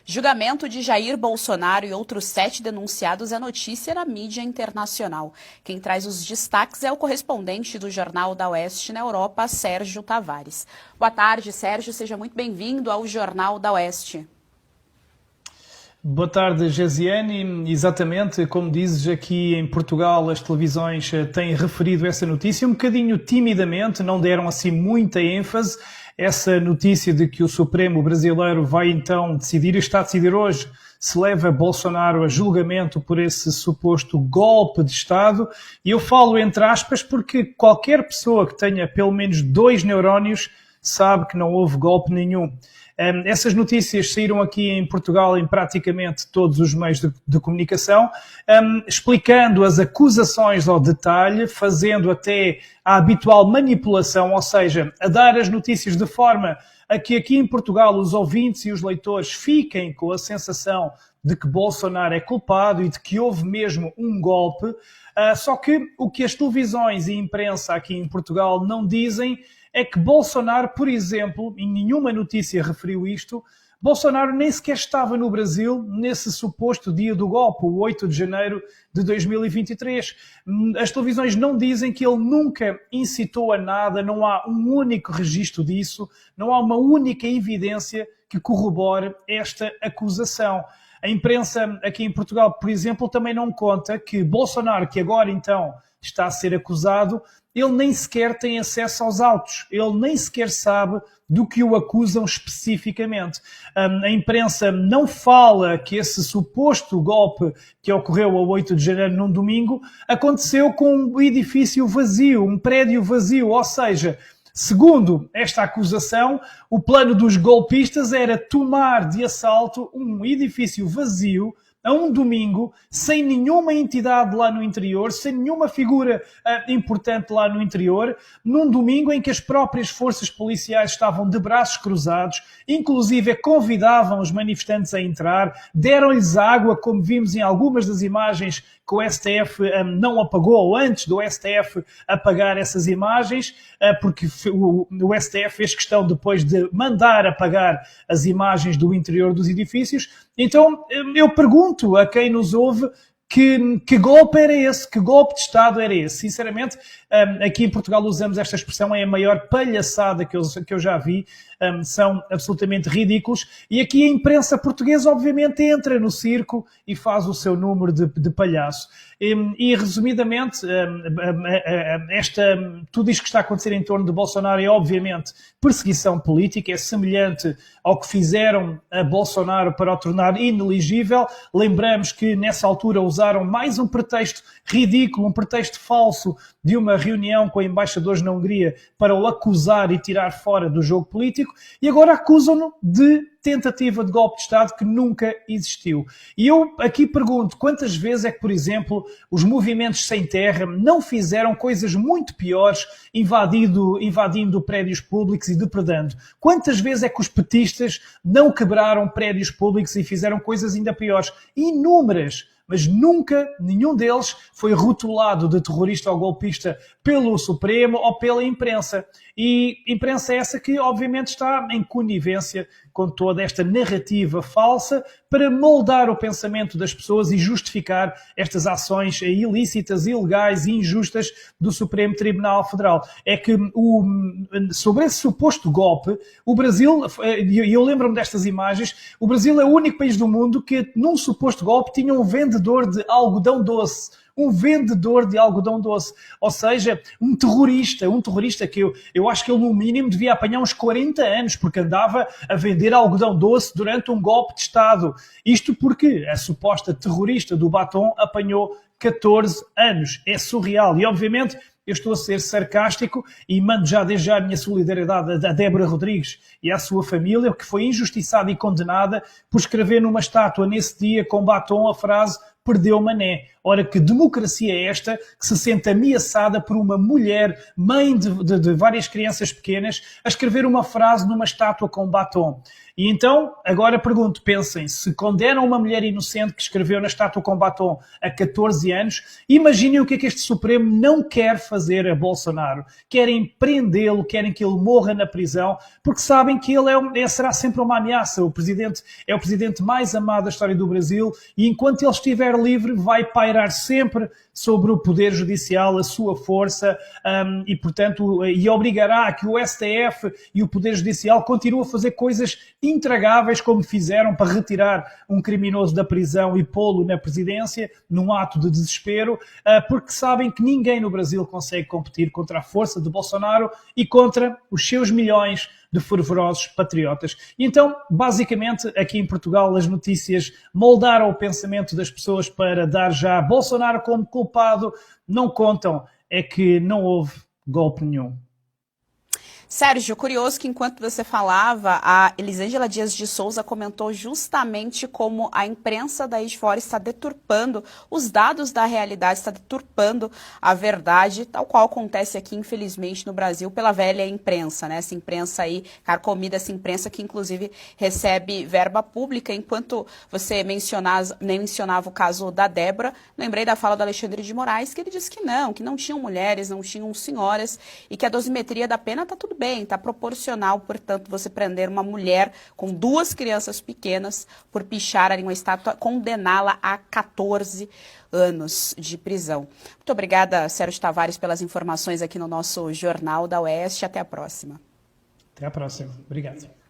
Julgamento de Jair Bolsonaro e outros 7 denunciados é notícia na mídia internacional. Quem traz os destaques é o correspondente do Jornal da Oeste na Europa, Sérgio Tavares. Boa tarde, Sérgio. Seja muito bem-vindo ao Jornal da Oeste. Boa tarde, Gesiane. Exatamente, como dizes, aqui em Portugal as televisões têm referido essa notícia um bocadinho timidamente, não deram assim muita ênfase. Essa notícia de que o Supremo brasileiro vai então decidir, e está a decidir hoje, se leva Bolsonaro a julgamento por esse suposto golpe de Estado. E eu falo entre aspas porque qualquer pessoa que tenha pelo menos 2 neurónios sabe que não houve golpe nenhum. Essas notícias saíram aqui em Portugal em praticamente todos os meios de comunicação, explicando as acusações ao detalhe, fazendo até a habitual manipulação, ou seja, a dar as notícias de forma a que aqui em Portugal os ouvintes e os leitores fiquem com a sensação de que Bolsonaro é culpado e de que houve mesmo um golpe. Só que o que as televisões e a imprensa aqui em Portugal não dizem é que Bolsonaro, por exemplo, em nenhuma notícia referiu isto, Bolsonaro nem sequer estava no Brasil nesse suposto dia do golpe, o 8 de janeiro de 2023. As televisões não dizem que ele nunca incitou a nada, não há um único registro disso, não há uma única evidência que corrobore esta acusação. A imprensa aqui em Portugal, por exemplo, também não conta que Bolsonaro, que agora então está a ser acusado, ele nem sequer tem acesso aos autos, ele nem sequer sabe do que o acusam especificamente. A imprensa não fala que esse suposto golpe que ocorreu a 8 de janeiro num domingo aconteceu com um edifício vazio, um prédio vazio, ou seja, segundo esta acusação, o plano dos golpistas era tomar de assalto um edifício vazio a um domingo, sem nenhuma entidade lá no interior, sem nenhuma figura importante lá no interior, num domingo em que as próprias forças policiais estavam de braços cruzados, inclusive convidavam os manifestantes a entrar, deram-lhes água, como vimos em algumas das imagens que o STF não apagou, ou antes do STF apagar essas imagens, porque o STF fez questão depois de mandar apagar as imagens do interior dos edifícios. Então, eu pergunto a quem nos ouve que golpe era esse? Que golpe de Estado era esse? Sinceramente, aqui em Portugal usamos esta expressão, é a maior palhaçada que eu já vi, são absolutamente ridículos. E aqui a imprensa portuguesa, obviamente, entra no circo e faz o seu número de palhaço. E resumidamente, tudo isto que está a acontecer em torno de Bolsonaro é, obviamente, perseguição política, é semelhante ao que fizeram a Bolsonaro para o tornar inelegível. Lembramos que, nessa altura, usaram mais um pretexto ridículo, um pretexto falso de uma reunião com embaixadores na Hungria para o acusar e tirar fora do jogo político, e agora acusam-no de tentativa de golpe de Estado que nunca existiu. E eu aqui pergunto, quantas vezes é que, por exemplo, os movimentos sem terra não fizeram coisas muito piores, invadindo prédios públicos e depredando? Quantas vezes é que os petistas não quebraram prédios públicos e fizeram coisas ainda piores? Inúmeras. Mas nunca nenhum deles foi rotulado de terrorista ou golpista pelo Supremo ou pela imprensa. E imprensa essa que, obviamente, está em conivência com toda esta narrativa falsa para moldar o pensamento das pessoas e justificar estas ações ilícitas, ilegais e injustas do Supremo Tribunal Federal. É que, sobre esse suposto golpe, o Brasil, e eu lembro-me destas imagens, o Brasil é o único país do mundo que, num suposto golpe, tinha um vendedor de algodão doce. Um vendedor de algodão doce, ou seja, um terrorista que eu acho que ele no mínimo devia apanhar uns 40 anos, porque andava a vender algodão doce durante um golpe de Estado. Isto porque a suposta terrorista do batom apanhou 14 anos. É surreal. E obviamente eu estou a ser sarcástico e mando já desde já a minha solidariedade a Débora Rodrigues e à sua família, que foi injustiçada e condenada por escrever numa estátua nesse dia com batom a frase perdeu Mané. Ora, que democracia é esta que se sente ameaçada por uma mulher, mãe de várias crianças pequenas, a escrever uma frase numa estátua com batom? E então, agora pergunto, pensem, se condenam uma mulher inocente que escreveu na estátua com batom a 14 anos, imaginem o que é que este Supremo não quer fazer a Bolsonaro. Querem prendê-lo, querem que ele morra na prisão, porque sabem que ele será sempre uma ameaça. O presidente é o presidente mais amado da história do Brasil e enquanto ele estiver livre vai pairar sempre sobre o Poder Judicial a sua força e, portanto, e obrigará a que o STF e o Poder Judicial continuem a fazer coisas intragáveis como fizeram para retirar um criminoso da prisão e pô-lo na presidência, num ato de desespero, porque sabem que ninguém no Brasil consegue competir contra a força de Bolsonaro e contra os seus milhões de fervorosos patriotas. E então, basicamente, aqui em Portugal, as notícias moldaram o pensamento das pessoas para dar já Bolsonaro como culpado. Não contam, é que não houve golpe nenhum. Sérgio, curioso que enquanto você falava, a Elisângela Dias de Souza comentou justamente como a imprensa daí de fora está deturpando os dados da realidade, está deturpando a verdade, tal qual acontece aqui, infelizmente, no Brasil, pela velha imprensa, né? Essa imprensa aí, carcomida, essa imprensa que, inclusive, recebe verba pública. Enquanto você mencionava o caso da Débora, lembrei da fala do Alexandre de Moraes, que ele disse que não tinham mulheres, não tinham senhoras, e que a dosimetria da pena está tudo bem, está proporcional, portanto, você prender uma mulher com 2 crianças pequenas por pichar ali uma estátua, condená-la a 14 anos de prisão. Muito obrigada, Sérgio Tavares, pelas informações aqui no nosso Jornal da Oeste. Até a próxima. Até a próxima. Obrigado.